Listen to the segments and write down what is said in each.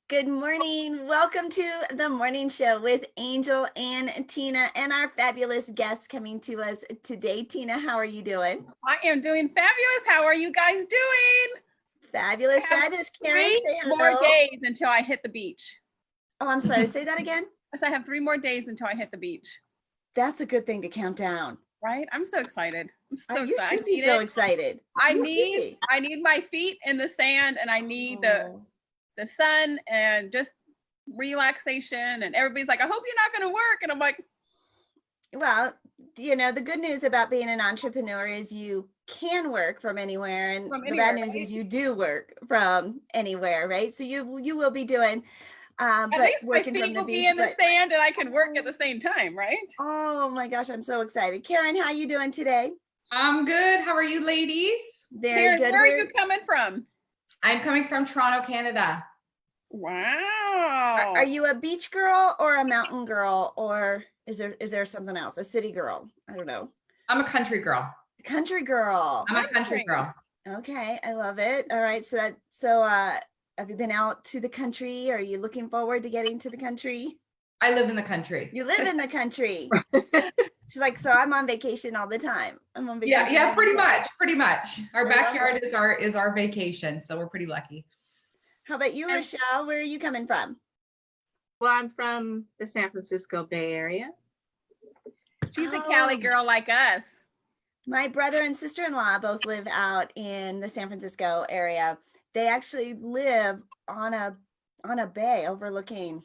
Good morning. Welcome to the morning show with Angel and Tina and our fabulous guests coming to us today. Tina, how are you doing? I am doing fabulous. How are you guys doing? Fabulous, fabulous. Karyn, say hello. More days until I hit the beach. Oh, I'm sorry. Say that again. I have 3 more days until I hit the beach. That's a good thing to count down. Right? I'm so excited. I'm so You excited. should be so excited. I need my feet in the sand, and I need the sun and just relaxation. And everybody's like, I hope you're not going to work. And I'm like, well, you know, the good news about being an entrepreneur is you can work from anywhere, and the bad news is you do work from anywhere, right? So you will be doing at least working my feet from the will beach, be in the sand, and I can work at the same time, right? Oh my gosh, I'm so excited. Karyn, how are you doing today? I'm good. How are you, ladies? Very Karyn, good. Where are you coming from? I'm coming from Toronto, Canada. Wow. Are you a beach girl or a mountain girl, or is there something else? A city girl? I don't know. I'm a country girl. Country girl. I'm a country girl. Okay, I love it. All right, so have you been out to the country? Are you looking forward to getting to the country? I live in the country. You live in the country. She's like, so I'm on vacation all the time. I'm on vacation. Yeah, pretty much. Our backyard is our vacation, so we're pretty lucky. How about you, Rochele? Where are you coming from? Well, I'm from the San Francisco Bay Area. She's a Cali girl like us. My brother and sister-in-law both live out in the San Francisco area. They actually live on a bay overlooking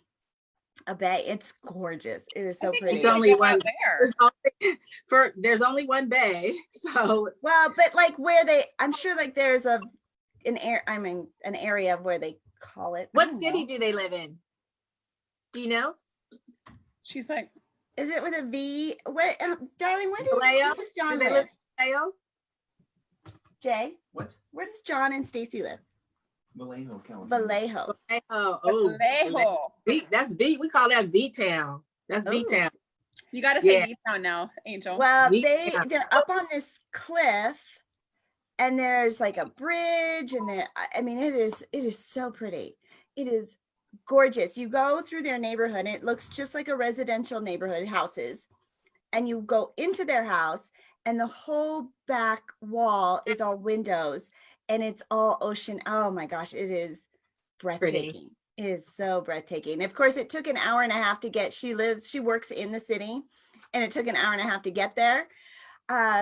a bay. It's gorgeous. It is so pretty. There's only one there. There's only one bay. So well, but like I'm sure like there's an area where they call it. What city do they live in? Do you know? She's like, is it with a V? What, darling? Where does John live? live? Vallejo? Jay? What? Where does John and Stacy live? Vallejo, California. Vallejo. Vallejo. That's V. We call that V Town. That's V Town. You got to say V Town now, Angel. Well, they're up on this cliff, and there's like a bridge, and it is so pretty. It is gorgeous. You go through their neighborhood, and it looks just like a residential neighborhood, houses, and you go into their house, and the whole back wall is all windows, and it's all ocean. Oh my gosh, it is breathtaking. Pretty. It is so breathtaking. Of course, it took an hour and a half to get. She works in the city, and it took an hour and a half to get there.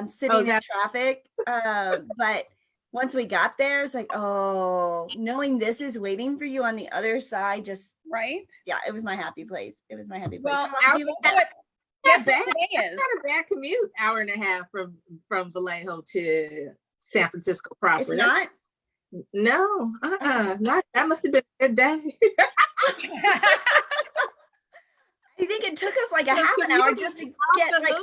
Sitting in traffic. But once we got there, it's like, knowing this is waiting for you on the other side, just right. Yeah, it was my happy place. Well, guess what today is? Not a bad commute, hour and a half from Vallejo to San Francisco proper. It's not? No, not that must have been a good day. I think it took us like a half an hour just to get like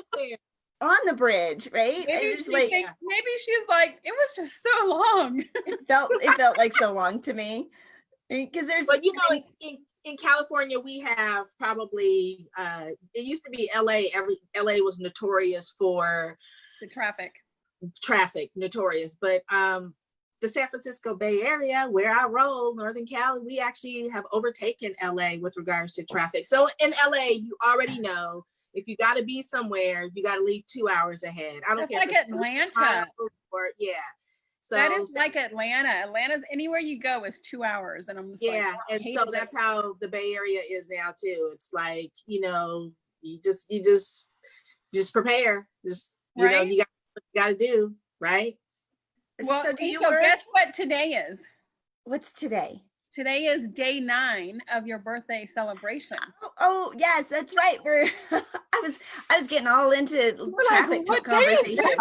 on the bridge, right? Maybe she's like, it was just so long. It felt like so long to me. Because there's, but in California, we have probably it used to be LA. LA was notorious for the traffic, notorious. But the San Francisco Bay Area, where I roll, Northern Cali, we actually have overtaken LA with regards to traffic. So in LA, you already know if you got to be somewhere, you got to leave 2 hours ahead. I don't care. That's like Atlanta. So that is like Atlanta. Atlanta's anywhere you go is 2 hours, and I'm just and so that's how the Bay Area is now too. It's like, you just prepare. Just you got what you got to do, right? Well, so do you work? Guess what today is? What's today? Today is day 9 of your birthday celebration. Oh yes, that's right. I was getting all into traffic conversation.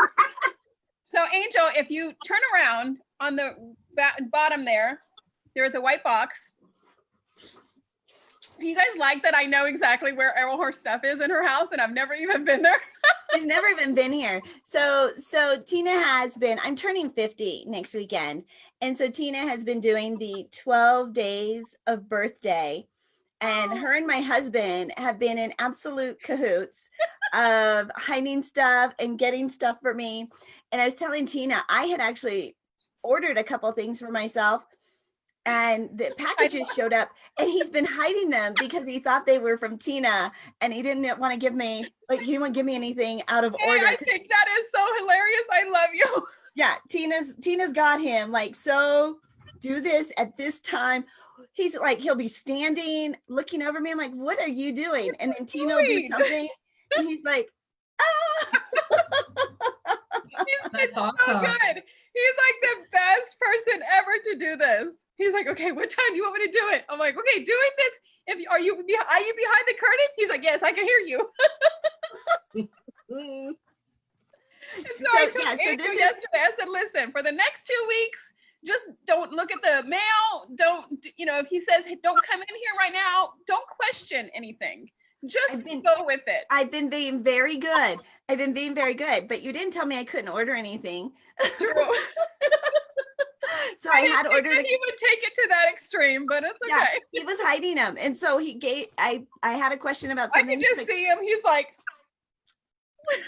So Angel, if you turn around on the bottom there's a white box. Do you guys like that I know exactly where all her stuff is in her house, and I've never even been there? She's never even been here. So Tina has been, I'm turning 50 next weekend. And so Tina has been doing the 12 days of birthday, and her and my husband have been in absolute cahoots of hiding stuff and getting stuff for me. And I was telling Tina, I had actually ordered a couple things for myself and the packages showed up, and he's been hiding them because he thought they were from Tina, and he didn't want to give me, like, he didn't want to give me anything out of Hey, order. I think that is so hilarious. I love you. Yeah, Tina's got him, like, so do this at this time. He's like, he'll be standing looking over me. I'm like, what are you doing? And then Tina will do doing? something, and he's like, ah. That's So awesome. good. He's like the best person ever to do this. He's like, okay, what time do you want me to do it? I'm like, okay, doing this. Are you behind the curtain? He's like, yes, I can hear you. Mm. And so, So, I told yeah, so Andrew this is- yesterday, I said, listen, for the next 2 weeks, just don't look at the mail. Don't, if he says, hey, don't come in here right now, don't question anything. Just go with it. I've been being very good. But you didn't tell me I couldn't order anything. True. So I had didn't think ordered. that he would take it to that extreme, but it's okay. Yeah, he was hiding them, and so I had a question about I something. can just see him. He's like,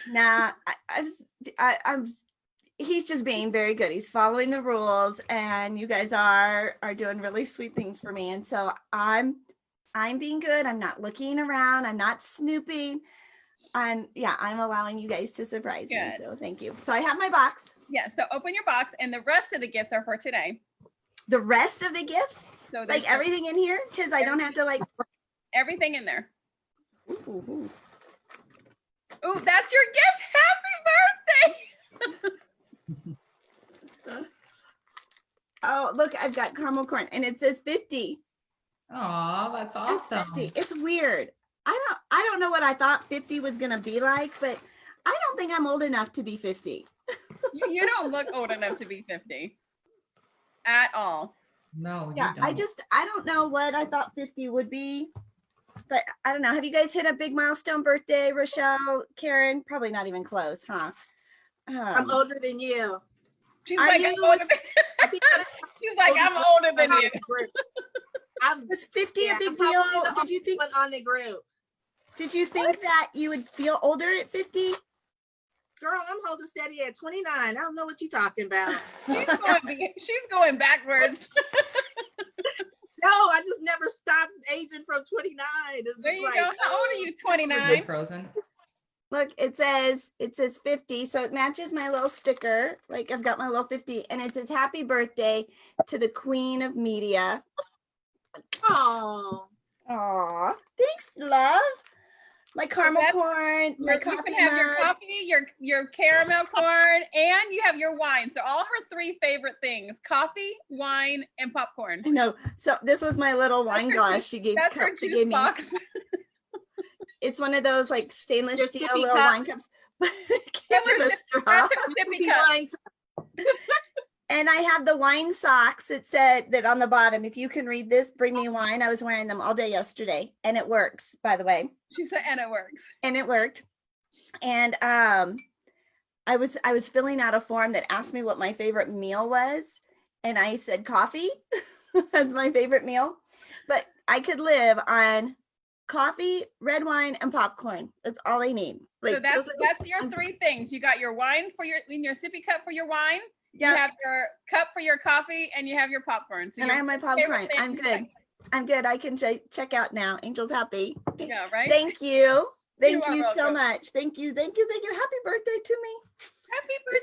nah, I'm. He's just being very good. He's following the rules, and you guys are doing really sweet things for me. And so I'm being good. I'm not looking around. I'm not snooping. And yeah, I'm allowing you guys to surprise me. Good. So thank you. So I have my box. yeah. So open your box, and the rest of the gifts are for today. The rest of the gifts, So there's like everything in here, because I don't have to like. everything in there. Ooh. Oh, that's your gift. Happy birthday. Oh, look, I've got caramel corn, and it says 50. Oh, that's It's awesome. 50. It's weird. I don't know what I thought 50 was gonna be like, but I don't think I'm old enough to be 50. You don't look old enough to be 50 at all. No, Yeah, you don't. I don't know what I thought 50 would be, but I don't know. Have you guys hit a big milestone birthday, Rochele, Karyn? Probably not even close, huh? I'm older than you. She's Are like, you- I'm older than, I think I'm she's like, I'm oldest older than on you. the group. I'm Was 50 yeah, a big I'm deal? probably the Did you think one on the group. that you would feel older at 50? Girl, I'm holding steady at 29. I don't know what you're talking about. She's going backwards. No, I just never stopped aging from 29. It's There just you like, go. How old are you? Been 29. frozen. Look, it says 50, so it matches my little sticker. Like I've got my little 50, and it says happy birthday to the Queen of Media. oh, Aw, thanks, love. My caramel that's corn, my You coffee can have your mug. coffee, your caramel corn, and you have your wine. So all her 3 favorite things: coffee, wine, and popcorn. I know. So this was my little wine her glass she gave, That's her cup they juice gave me. box. It's one of those like stainless Your steel sippy little cup. wine cups. It came That's with her a sip- straw. That's her you sippy be cup. lying. And I have the wine socks that said that on the bottom, if you can read this, bring me wine. I was wearing them all day yesterday, and it works, by the way. She said, and it works. And it worked. And I was filling out a form that asked me what my favorite meal was, and I said coffee. That's my favorite meal. But I could live on coffee, red wine, and popcorn. That's all I need. So Like that's those are- your 3 things. You got your wine in your sippy cup for your wine. yeah. You have your cup for your coffee, and you have your popcorn. So And I your have my favorite popcorn. thing I'm is good. I'm good. I can check out now. Angel's happy. Yeah, right. Thank you. Thank are you so welcome. much. Thank you. Happy birthday to me. Happy birthday.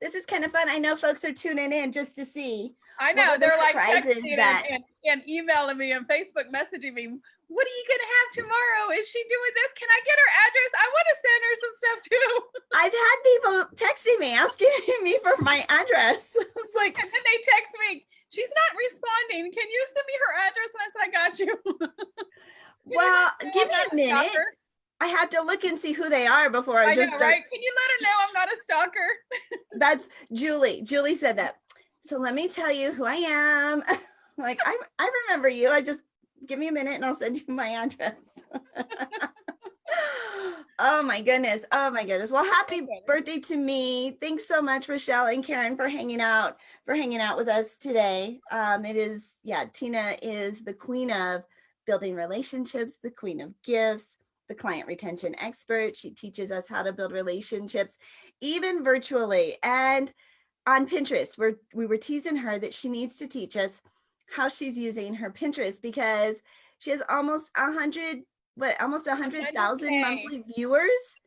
This is kind of fun. I know folks are tuning in just to see. I What know are the they're like surprises texting that- and emailing me and Facebook messaging me. What are you gonna have tomorrow? Is she doing this? Can I get her address? I want to send her some stuff too. I've had people texting me asking me for my address. It's like, And then they text me, she's not responding. Can you send me her address? And I said, I got you. Can you well, let her know give I'm me not a minute. stalker? I had to look and see who they are before I I just know, start. right? Can you let her know I'm not a stalker? That's Julie. Julie said that. So let me tell you who I am. Like, I remember you. I just give me a minute and I'll send you my address. Oh my goodness. Oh my goodness. Well, happy birthday to me. Thanks so much, Rochele and Karyn, for hanging out with us today. It is, yeah, Tina is the queen of building relationships, the queen of gifts, the client retention expert. She teaches us how to build relationships, even virtually. And on Pinterest, we were teasing her that she needs to teach us how she's using her Pinterest, because she has almost 100,000 100K. monthly viewers.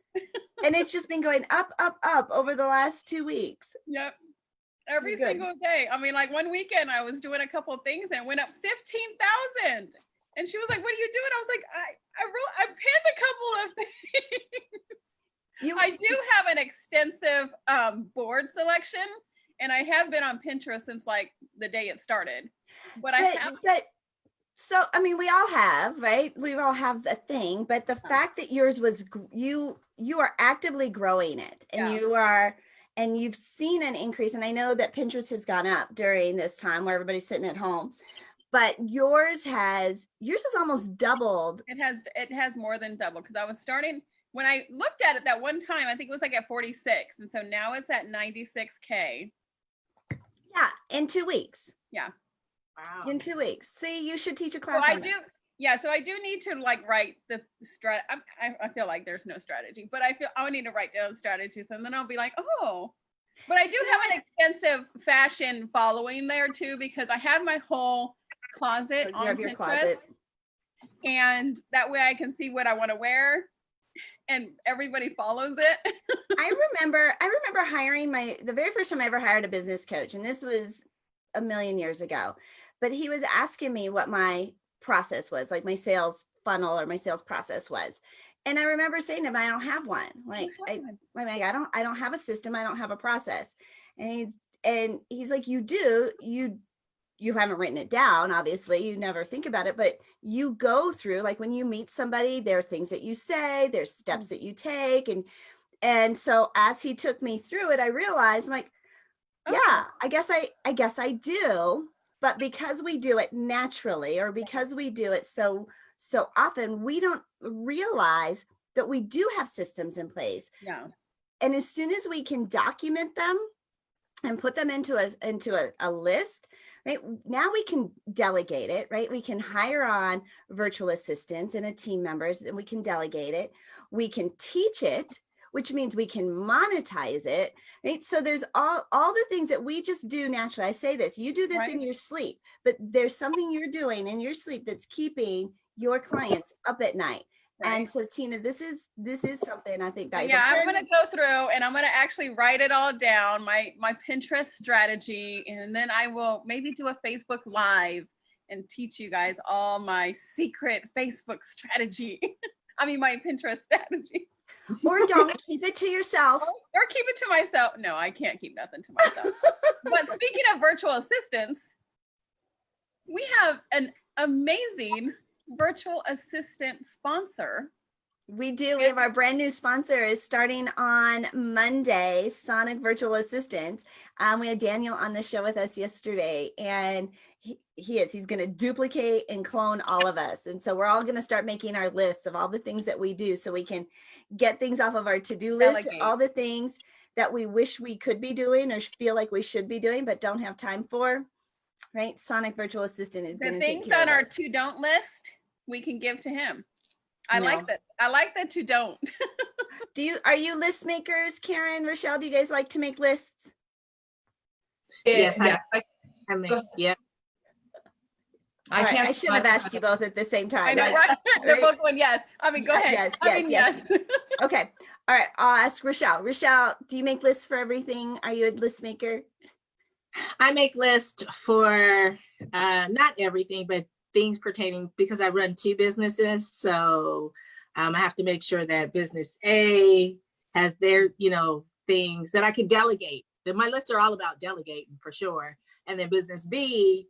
And it's just been going up, up, up over the last 2 weeks. Yep. Every Good. single day. I mean, like one weekend I was doing a couple of things and it went up 15,000. And she was like, "What are you doing?" I was like, I pinned a couple of things. I do have an extensive board selection, and I have been on Pinterest since like the day it started. But so, I mean, we all have, right? We all have the thing, but the fact that yours was, you are actively growing it, and and you've seen an increase. And I know that Pinterest has gone up during this time where everybody's sitting at home, but yours has almost doubled. It has more than double, because I was starting, when I looked at it that one time, I think it was like at 46. And so now it's at 96K. Yeah, in 2 weeks. Yeah. Wow. In 2 weeks. See, you should teach a class. So I do need to like write the I feel like there's no strategy, but I need to write down strategies, and then I'll be like, oh. But I do have an extensive fashion following there too, because I have my whole closet on Pinterest, closet. And that way I can see what I want to wear, and everybody follows it. I remember hiring the very first time I ever hired a business coach, and this was a million years ago, but he was asking me what my process was, like my sales funnel or my sales process was. And I remember saying to him, I don't have one. Like, I don't have a system. I don't have a process. And he's like, you do, you haven't written it down. Obviously you never think about it, but you go through, like when you meet somebody, there are things that you say, there's steps that you take. And so as he took me through it, I realized, I'm like, yeah, I guess I do. But because we do it naturally, or because we do it so often, we don't realize that we do have systems in place. Yeah. And as soon as we can document them and put them into a list, right? Now we can delegate it, right? We can hire on virtual assistants and a team members, and we can delegate it. We can teach it, which means we can monetize it, right? So there's all the things that we just do naturally. I say this, you do this in your sleep, but there's something you're doing in your sleep that's keeping your clients up at night. Right. And so Tina, this is something I think valuable. Yeah, I'm going to go through and I'm going to actually write it all down, my Pinterest strategy, and then I will maybe do a Facebook Live and teach you guys all my secret Facebook strategy. I mean, my Pinterest strategy. Or don't keep it to yourself. Or keep it to myself. No, I can't keep nothing to myself. But speaking of virtual assistants, we have an amazing virtual assistant sponsor. We do. We have our brand new sponsor is starting on Monday, Sonic Virtual Assistants. We had Daniel on the show with us yesterday, and he's going to duplicate and clone all of us. And so we're all going to start making our lists of all the things that we do, so we can get things off of our to-do list, all the things that we wish we could be doing or feel like we should be doing, but don't have time for, right? Sonic Virtual Assistant is going to take care of things on our to-don't list we can give to him. I like that. I like that you don't. Are you list makers, Karyn, Rochele? Do you guys like to make lists? Yes. I can't. I should have asked you both at the same time. I know, right? They're both going yes. I mean, go ahead. Yes. Okay. All right. I'll ask Rochele. Rochele, do you make lists for everything? Are you a list maker? I make lists for not everything, but things pertaining, because I run 2 businesses. So I have to make sure that business A has their, things that I can delegate. My lists are all about delegating for sure. And then business B,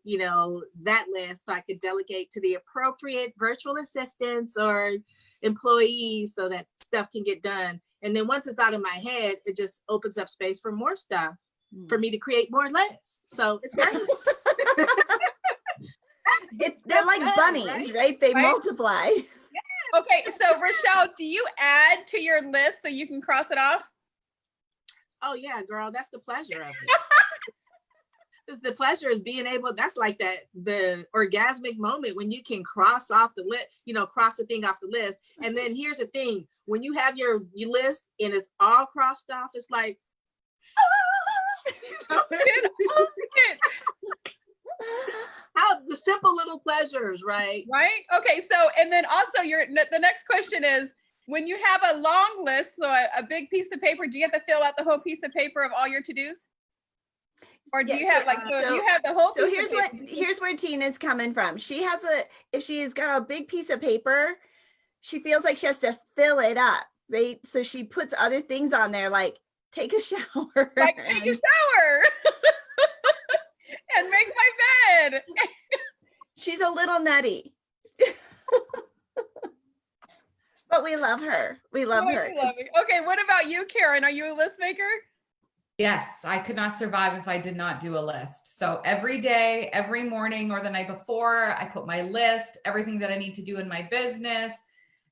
that list, so I can delegate to the appropriate virtual assistants or employees so that stuff can get done. And then once it's out of my head, it just opens up space for more stuff for me to create more lists. So it's great. They're like bunnies, right? They multiply. Okay, so Rochele, do you add to your list so you can cross it off? Oh yeah, girl, that's the pleasure of it. Because the pleasure is being able, that's like the orgasmic moment when you can cross off the list, cross the thing off the list. And then here's the thing, when you have your list and it's all crossed off, it's like, How the simple little pleasures, right? Right? Okay, so and then also the next question is, when you have a long list, so a big piece of paper, do you have to fill out the whole piece of paper of all your to-dos? Or do Yeah, you have if you have the whole So piece of paper, here's where Tina's coming from. If she's got a big piece of paper, she feels like she has to fill it up, right? So she puts other things on there like take a shower. like take a shower and make my bed. She's a little nutty. But we love her. We love her. Okay, what about you, Karyn? Are you a list maker? Yes, I could not survive if I did not do a list. So every day, every morning or the night before, I put my list, everything that I need to do in my business.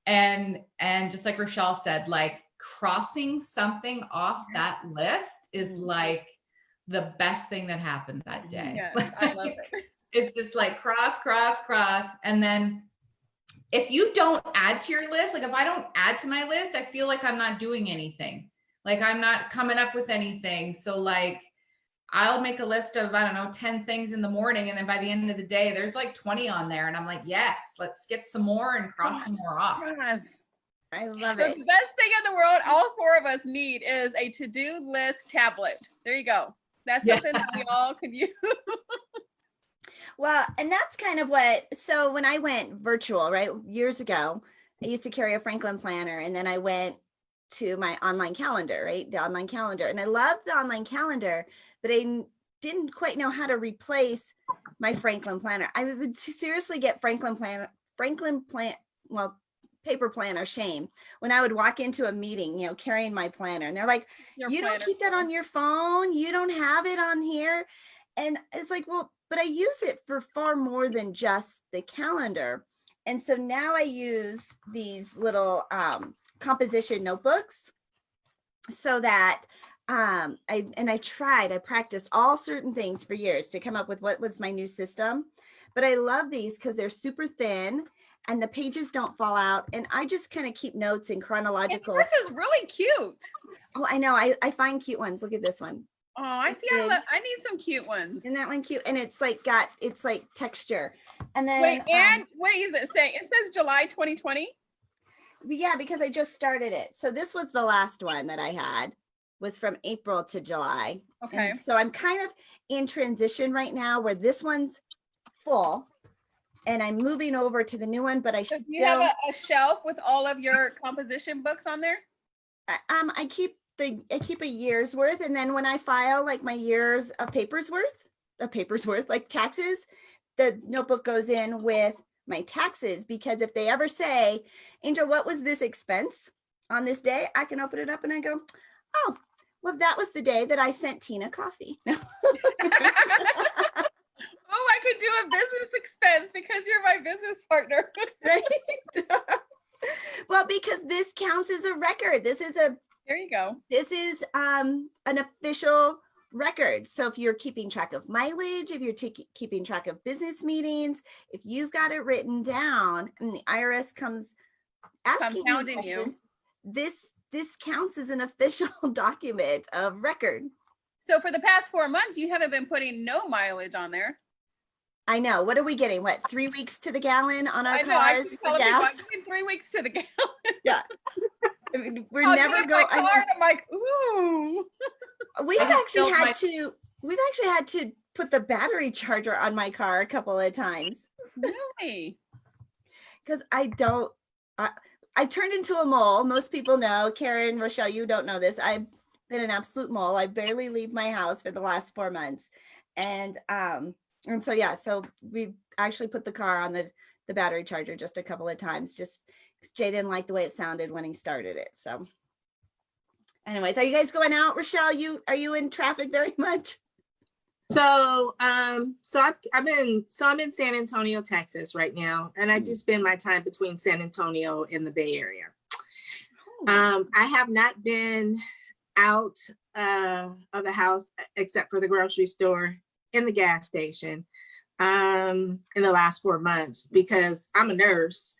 And just like Rochele said, like crossing something off that list is like the best thing that happened that day. Yes, I love it. It's just like cross. And then if you don't add to your list, like if I don't add to my list, I feel like I'm not doing anything. Like I'm not coming up with anything. So like I'll make a list of, I don't know, 10 things in the morning. And then by the end of the day, there's like 20 on there. And I'm like, yes, let's get some more and cross some more off. Yes. I love The it. best thing in the world, all four of us need, is a to-do list tablet. There you go. That's something that we all could use. Well, and that's kind of so when I went virtual, right, years ago, I used to carry a Franklin planner, and then I went to my online calendar, right, the online calendar. And I loved the online calendar, but I didn't quite know how to replace my Franklin planner. I would seriously get paper planner shame when I would walk into a meeting, carrying my planner, and they're like, you don't keep that on your phone. You don't have it on here. And it's like, well, but I use it for far more than just the calendar. And so now I use these little composition notebooks so that I practiced all certain things for years to come up with what was my new system. But I love these because they're super thin and the pages don't fall out. And I just kind of keep notes in chronological. This is really cute. Oh, I know. I find cute ones. Look at this one. Oh, I see. I need some cute ones. Isn't that one cute? And it's like texture. And then wait, and what is it saying? It says July 2020. Yeah, because I just started it. So this was the last one that I had, was from April to July. Okay. And so I'm kind of in transition right now where this one's full and I'm moving over to the new one, but do you have a shelf with all of your composition books on there? I keep a year's worth, and then when I file like my years of papers worth, like taxes, the notebook goes in with my taxes, because if they ever say, Angel, what was this expense on this day? I can open it up and I go, oh, well, that was the day that I sent Tina coffee. Oh, I could do a business expense because you're my business partner. Right? Well, because this counts as a record. There you go. This is an official record. So if you're keeping track of mileage, if you're keeping track of business meetings, if you've got it written down and the IRS comes asking you questions, this counts as an official document of record. So for the past 4 months, you haven't been putting no mileage on there. I know. What are we getting? 3 weeks to the gallon on our cars for gas? 3 weeks to the gallon. Yeah. I mean, we're never going. I'm like, ooh. We've actually had to put the battery charger on my car a couple of times. Really? Because I turned into a mole. Most people know. Karyn, Rochele, you don't know this. I've been an absolute mole. I barely leave my house for the last 4 months. And so we actually put the car on the battery charger just a couple of times, just because Jay didn't like the way it sounded when he started it. So anyways, are you guys going out? Rochele, are you in traffic very much? So I'm in San Antonio, Texas right now, and I do spend my time between San Antonio and the Bay Area. I have not been out of the house except for the grocery store and the gas station in the last 4 months, because I'm a nurse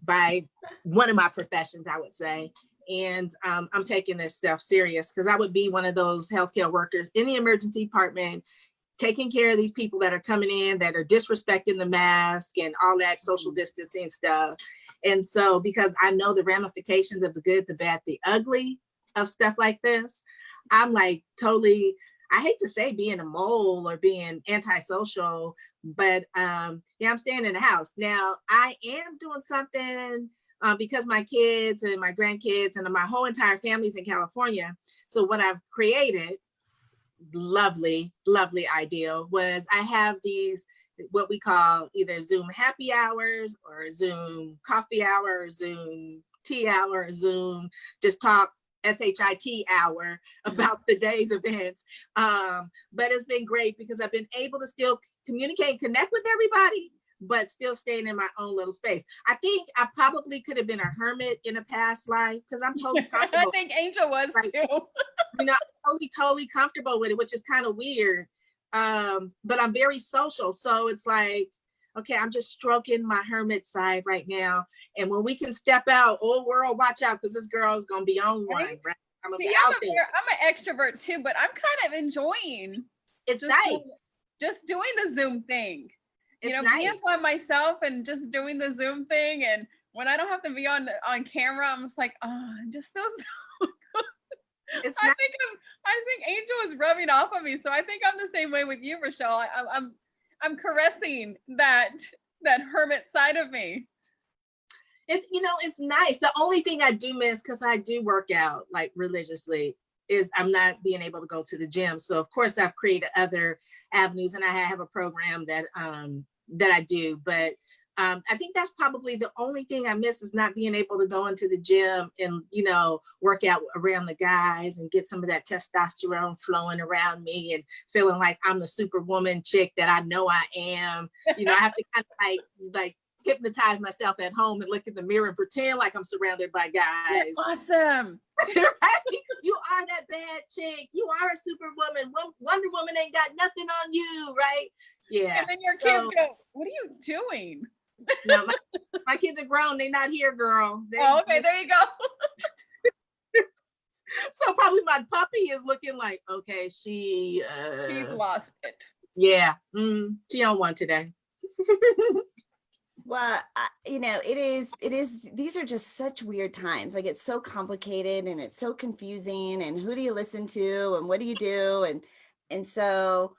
by one of my professions, I would say. And I'm taking this stuff serious, because I would be one of those healthcare workers in the emergency department taking care of these people that are coming in that are disrespecting the mask and all that social distancing stuff. And so, because I know the ramifications of the good, the bad, the ugly of stuff like this, I'm like totally, I hate to say being a mole or being antisocial, but yeah, I'm staying in the house. Now, I am doing something because my kids and my grandkids and my whole entire family's in California. So what I've created, lovely ideal, was I have these what we call either Zoom happy hours or Zoom coffee hour or Zoom tea hour or Zoom just talk SHIT hour about the day's events. But it's been great because I've been able to still communicate and connect with everybody, but still staying in my own little space. I think I probably could have been a hermit in a past life because I'm totally comfortable. I think Angel was too. You know, totally comfortable with it, which is kind of weird. But I'm very social. So it's like, okay, I'm just stroking my hermit side right now. And when we can step out, oh world, watch out, because this girl is gonna be on one, right? I'm gonna be out there. I'm an extrovert too, but I'm kind of enjoying it's nice. Just doing the Zoom thing. It's you know, nice. being by myself and just doing the Zoom thing. And when I don't have to be on camera, I'm just like, oh, it just feels so good. I think Angel is rubbing off on me. So I think I'm the same way with you, Rochele. I'm caressing that hermit side of me. It's, you know, it's nice. The only thing I do miss, because I do work out like religiously, is I'm not being able to go to the gym. So of course I've created other avenues, and I have a program that I do, but I think that's probably the only thing I miss, is not being able to go into the gym and, you know, work out around the guys and get some of that testosterone flowing around me and feeling like I'm the superwoman chick that I know I am. You know, I have to kind of like hypnotize myself at home and look in the mirror and pretend like I'm surrounded by guys. You're awesome. Right? You are that bad chick. You are a superwoman. Wonder Woman ain't got nothing on you, right? Yeah. And then your kids go, what are you doing? No, my kids are grown. They're not here, girl. Okay, there you go. So probably my puppy is looking like, okay, she's lost it. Yeah, she on one today. Well, you know, it is, these are just such weird times. Like, it's so complicated and it's so confusing, and who do you listen to and what do you do? And so,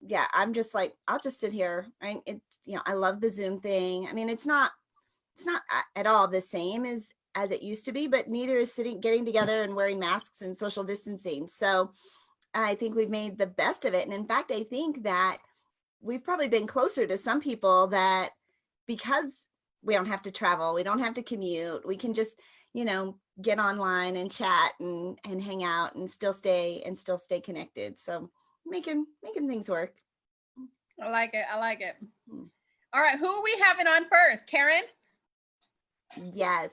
yeah, I'm just like, I'll just sit here. Right? It's, you know, I love the Zoom thing. I mean, it's not at all the same as it used to be, but neither is getting together and wearing masks and social distancing. So I think we've made the best of it. And in fact, I think that we've probably been closer to some people that, because we don't have to travel, we don't have to commute, we can just, you know, get online and chat and hang out and still stay connected. So making things work. I like it. All right, who are we having on first? Karyn? Yes.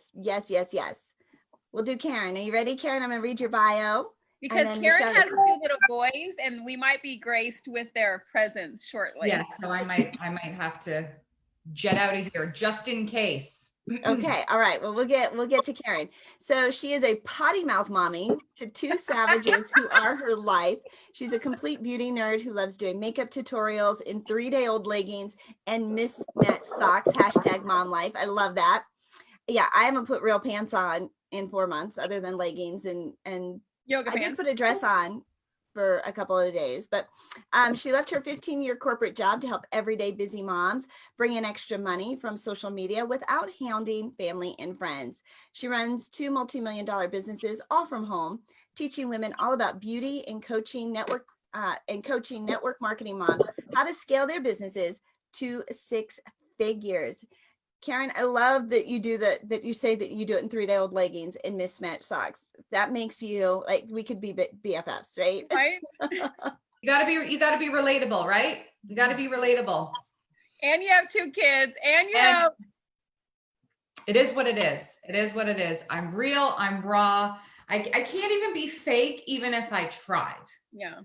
We'll do Karyn. Are you ready, Karyn? I'm gonna read your bio. Because Karyn has 2 little boys, and we might be graced with their presence shortly. Yeah, so I might have to jet out of here just in case. Okay, all right. Well, we'll get to Karyn. So she is a potty mouth mommy to 2 savages who are her life. She's a complete beauty nerd who loves doing makeup tutorials in 3-day-old leggings and mismatched socks. #mom life. I love that. Yeah, I haven't put real pants on in 4 months other than leggings and yoga pants. I did put a dress on for a couple of days, but she left her 15-year corporate job to help everyday busy moms bring in extra money from social media without hounding family and friends. She runs 2 multi-million-dollar businesses, all from home, teaching women all about beauty and coaching network marketing moms how to scale their businesses to 6 figures. Karyn, I love that you do that you say that you do it in 3-day-old leggings and mismatched socks. That makes you like, we could be BFFs, right? Right. You gotta be relatable, right? You gotta be relatable. And you have 2 kids, and you have. It is what it is. It is what it is. I'm real. I'm raw. I can't even be fake, even if I tried. Yeah.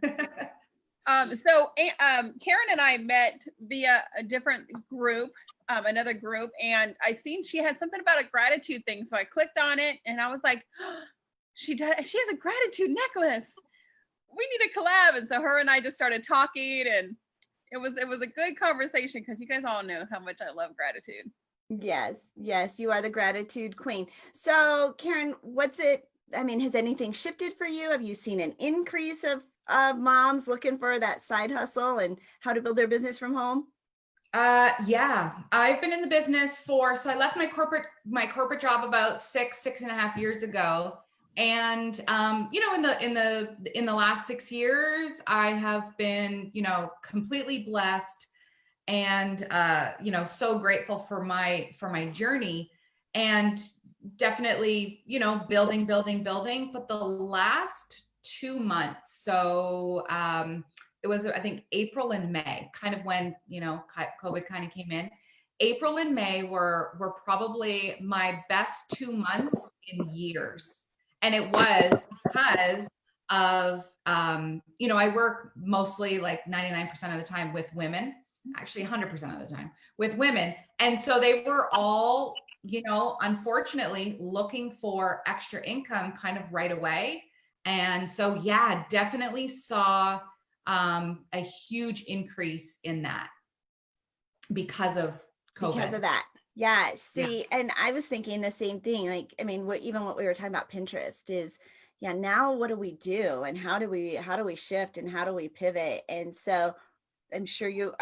So Karyn and I met via a different group, another group, and I seen she had something about a gratitude thing. So I clicked on it and I was like, oh, she has a gratitude necklace. we need to collab. And so her and I just started talking, and it was a good conversation because you guys all know how much I love gratitude. Yes, yes, you are the gratitude queen. So, Karyn, has anything shifted for you? Have you seen an increase of moms looking for that side hustle and how to build their business from home? Yeah, I've been in the business so I left my corporate job about 6.5 years ago. And, in the last 6 years, I have been, completely blessed and, so grateful for my journey, and definitely, building. But the last 2 months, it was, I think, April and May, kind of when, COVID kind of came in. April and May were probably my best 2 months in years. And it was because of, I work mostly like 99% of the time with women, actually 100% of the time with women. And so they were all, unfortunately looking for extra income kind of right away. And so, yeah, definitely saw a huge increase in that because of COVID. Because of that. Yeah. See, and I was thinking the same thing. Like, even what we were talking about Pinterest is, yeah, now what do we do? And how do we shift and how do we pivot? And so I'm sure you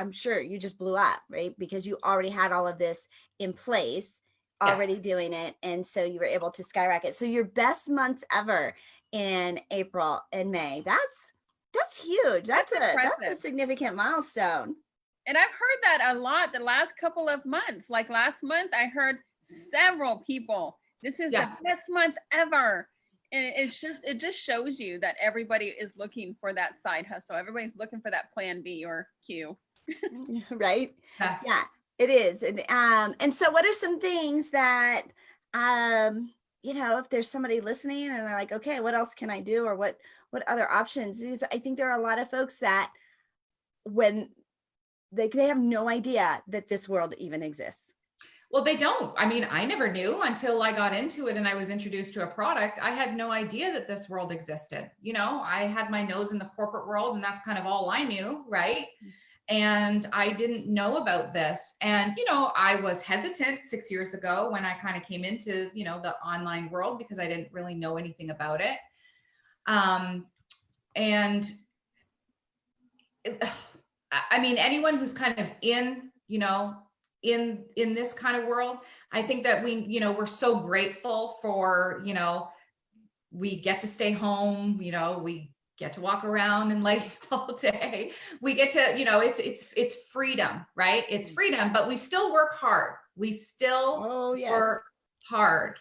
just blew up, right? Because you already had all of this in place, already doing it. And so you were able to skyrocket. So your best months ever in April and May. That's huge. That's a significant milestone. And I've heard that a lot the last couple of months. Like last month, I heard several people, this is the best month ever. And it just shows you that everybody is looking for that side hustle. Everybody's looking for that plan B or Q. Right? Yeah, it is. And so what are some things that, if there's somebody listening and they're like, okay, what else can I do? Or what other options? I think there are a lot of folks that when they have no idea that this world even exists. Well, they don't. I never knew until I got into it and I was introduced to a product. I had no idea that this world existed. I had my nose in the corporate world and that's kind of all I knew, right? And I didn't know about this. And, I was hesitant 6 years ago when I kind of came into, the online world because I didn't really know anything about it. Anyone who's kind of in this kind of world, I think that we're so grateful for, we get to stay home, we get to walk around and lights all day. We get to, it's freedom, right? It's freedom, but we still work hard. We still work hard.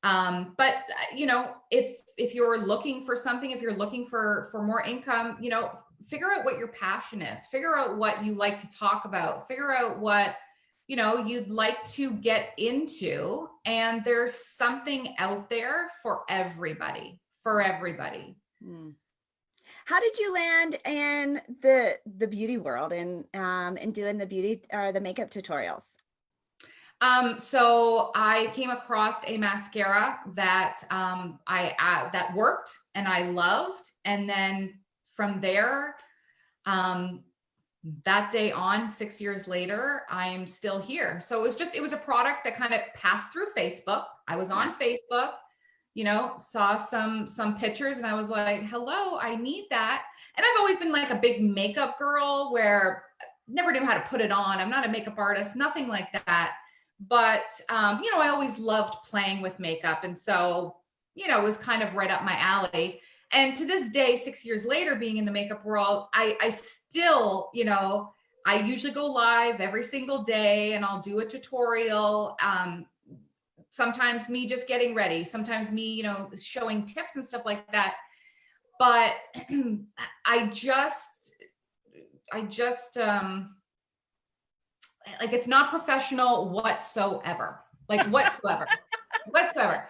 But if you're looking for something, if you're looking for more income, figure out what your passion is, figure out what you like to talk about, figure out what, you'd like to get into. And there's something out there for everybody. How did you land in the beauty world and doing the beauty or the makeup tutorials? So I came across a mascara that that worked and I loved, and then from there, that day on, 6 years later, I am still here. So it was a product that kind of passed through Facebook. I was on Facebook, saw some pictures and I was like, hello, I need that. And I've always been like a big makeup girl where I never knew how to put it on. I'm not a makeup artist, nothing like that. But, I always loved playing with makeup. And so, it was kind of right up my alley. And to this day, 6 years later, being in the makeup world, I still, I usually go live every single day and I'll do a tutorial. Sometimes me just getting ready, sometimes me, showing tips and stuff like that. But I just, like, it's not professional whatsoever, whatsoever.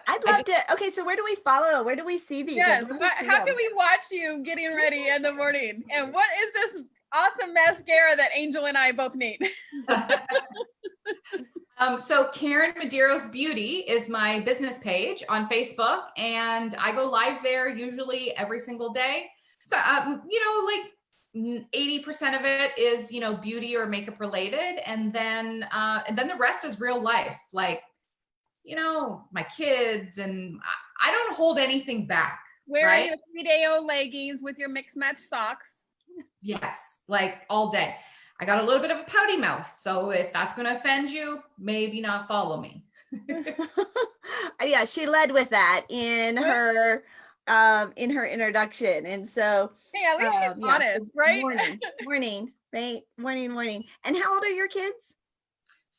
I'd love to. Okay, so where do we follow? Where do we see these? Yes. How can we watch you getting ready in the morning? And what is this awesome mascara that Angel and I both need? So Karyn Medeiros Beauty is my business page on Facebook, and I go live there usually every single day. So, you know, like 80% of it is, you know, beauty or makeup related. And then the rest is real life. Like, you know, my kids, and I don't hold anything back. Wearing right? your 3-day-old leggings with your mixed match socks. Yes, like all day. I got a little bit of a pouty mouth. So if that's going to offend you, maybe not follow me. Yeah, she led with that in her introduction. And so Hey, at least she's yeah, honest, so right? morning, right? Morning. And how old are your kids?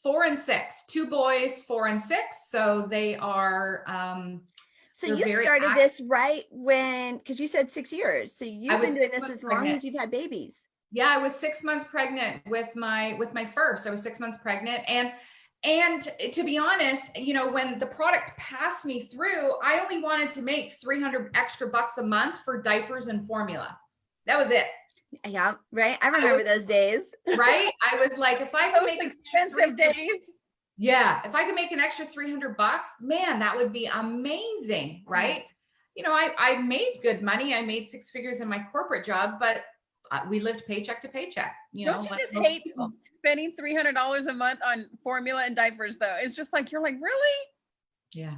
4 and 6, 2 boys, 4 and 6. So they are, So they're you very started active. this right when, because you said 6 years. So you've was been doing 6 this months as long pregnant. as you've had babies. Yeah, I was 6 months pregnant with my first. I was 6 months pregnant. And to be honest, you know, when the product passed me through, I only wanted to make 300 extra bucks a month for diapers and formula. That was it. Yeah, right. I remember those days. Right? I was like, if I could Those make expensive days. yeah, if I could make an extra 300 bucks, man, that would be amazing, right? You know, I made good money. I made 6 figures in my corporate job, but we lived paycheck to paycheck. You know, Don't you like just most hate people. spending $300 a month on formula and diapers though? It's just like, you're like, really? Yeah,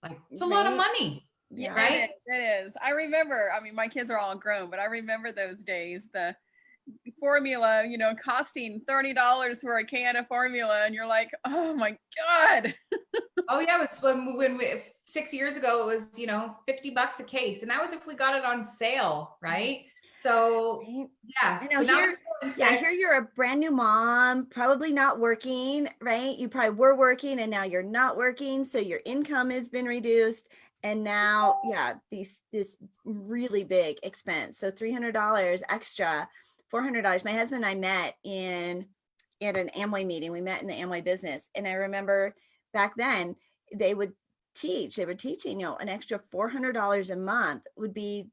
like it's a lot of Right? money. Yeah. Right? It is. I remember, I mean, my kids are all grown, but I remember those days, the formula, you know, costing $30 for a can of formula. And you're like, oh my God. Oh yeah, it's when we 6 years ago, it was, you know, 50 bucks a case. And that was if we got it on sale, right? So Right. yeah. I know So now here, yeah, here you're a brand new mom, probably not working, right? You probably were working and now you're not working. So your income has been reduced. And now, yeah, this really big expense. So $300 extra, $400. My husband and I met at an Amway meeting. We met in the Amway business. And I remember back then they were teaching, you know, an extra $400 a month would be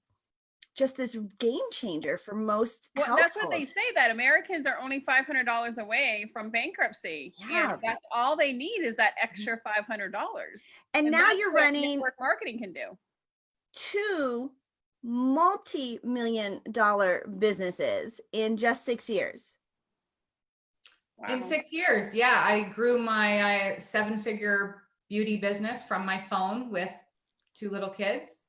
just this game changer for most Well, that's what they households. say, that Americans are only $500 away from bankruptcy. Yeah. And that's all they need is that extra $500. And now that's you're what running network marketing can do. 2 multi-million-dollar businesses in just 6 years. Wow. In 6 years, yeah, I grew my 7-figure beauty business from my phone with 2 little kids.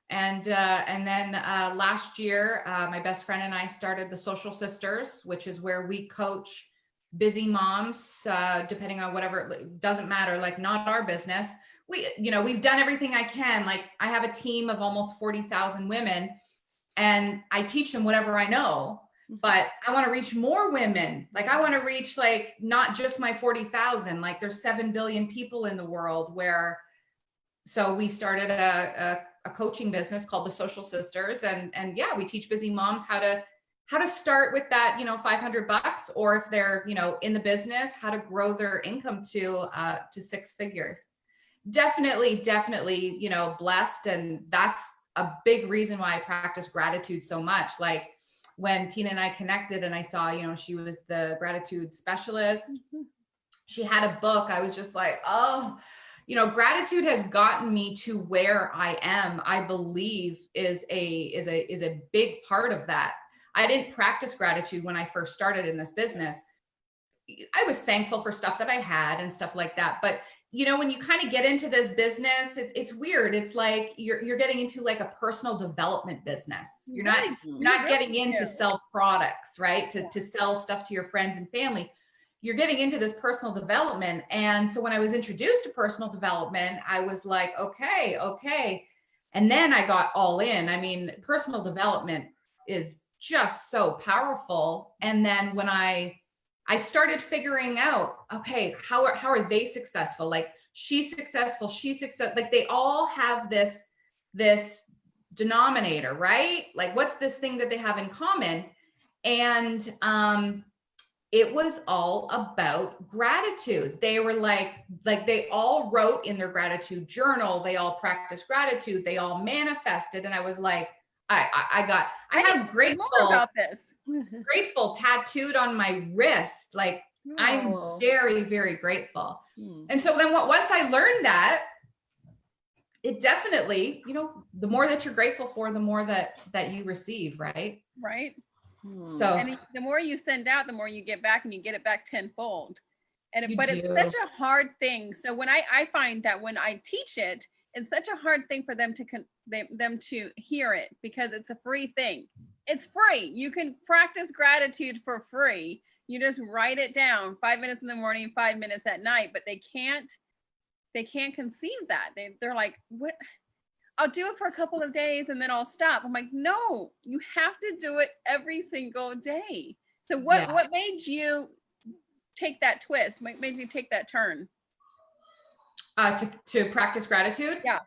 And then last year, my best friend and I started the Social Sisters, which is where we coach busy moms, depending on whatever, it doesn't matter, like not our business. We've done everything I can. Like I have a team of almost 40,000 women and I teach them whatever I know, but I want to reach more women. Like I want to reach like, not just my 40,000, like there's 7 billion people in the world so we started a coaching business called the Social Sisters. And yeah, we teach busy moms how to start with that, you know, 500 bucks, or if they're, you know, in the business, how to grow their income to 6 figures. Definitely, you know, blessed. And that's a big reason why I practice gratitude so much. Like when Tina and I connected and I saw, you know, she was the gratitude specialist, she had a book. I was just like, oh, you know, gratitude has gotten me to where I am, I believe is a big part of that. I didn't practice gratitude when I first started in this business. I was thankful for stuff that I had and stuff like that. But, you know, when you kind of get into this business, it's weird. It's like you're getting into like a personal development business. You're not getting into sell products, right? To sell stuff to your friends and family. You're getting into this personal development. And so when I was introduced to personal development, I was like, okay. And then I got all in. I mean, personal development is just so powerful. And then when I started figuring out, okay, how are they successful? Like she's successful, like they all have this denominator, right? Like what's this thing that they have in common? And it was all about gratitude. They were like they all wrote in their gratitude journal. They all practiced gratitude. They all manifested. And I was like, I have grateful more about this. Grateful tattooed on my wrist. Like I'm very, very grateful. And so then once I learned that, it definitely, the more that you're grateful for, the more that you receive, right? Right. So And the more you send out, the more you get back, and you get it back tenfold. But it's do. such a hard thing. So when I find that when I teach it, it's such a hard thing for them to hear it, because it's a free thing. It's free. You can practice gratitude for free. You just write it down, 5 minutes in the morning, 5 minutes at night, but they can't conceive that. They're like, what? I'll do it for a couple of days and then I'll stop. I'm like, no, you have to do it every single day. So what made you take that twist? What made you take that turn? To practice gratitude? Yeah.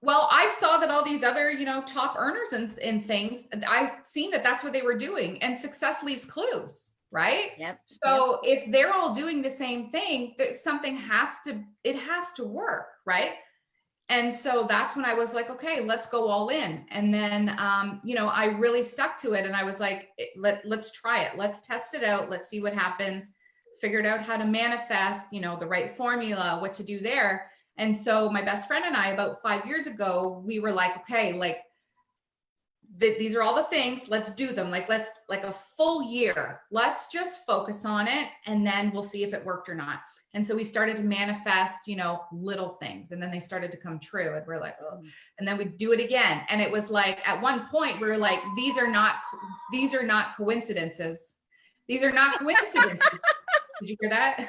Well, I saw that all these other, top earners and things, I've seen that that's what they were doing, and success leaves clues, right? Yep. So if they're all doing the same thing, that something has to work, right? And so that's when I was like, okay, let's go all in. And then, I really stuck to it, and I was like, let's try it. Let's test it out. Let's see what happens. Figured out how to manifest, the right formula, what to do there. And so my best friend and I, about 5 years ago, we were like, okay, these are all the things, let's do them. Let's a full year, let's just focus on it. And then we'll see if it worked or not. And so we started to manifest, little things, and then they started to come true, and we're like, oh, and then we'd do it again. And it was like, at one point we were like, these are not coincidences. These are not coincidences. Did you hear that?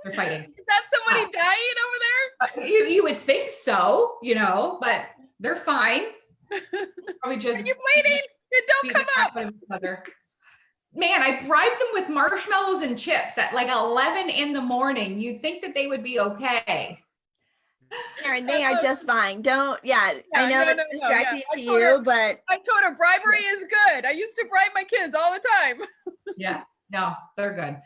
They're fighting. Is that somebody dying over there? You would think so, but they're fine. Probably just. Are you bleeding? Then don't come up. Man, I bribed them with marshmallows and chips at like 11 in the morning. You'd think that they would be okay. Karyn, they are just fine. I know it's distracting to you, but I told her bribery is good. I used to bribe my kids all the time. Yeah, no, they're good.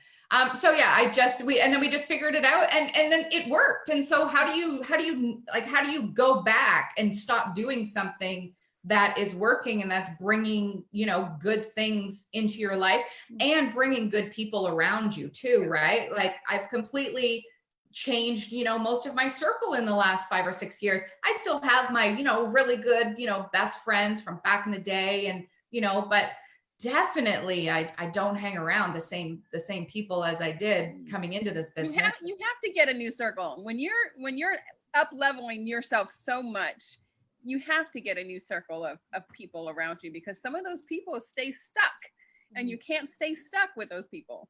We just figured it out, and then it worked. And so how do you go back and stop doing something that is working and that's bringing, good things into your life and bringing good people around you too, right? Like, I've completely changed, most of my circle in the last 5 or 6 years. I still have my, really good, best friends from back in the day, and, but definitely I don't hang around the same people as I did coming into this business. You have to get a new circle. When you're up leveling yourself so much, you have to get a new circle of people around you, because some of those people stay stuck, and you can't stay stuck with those people.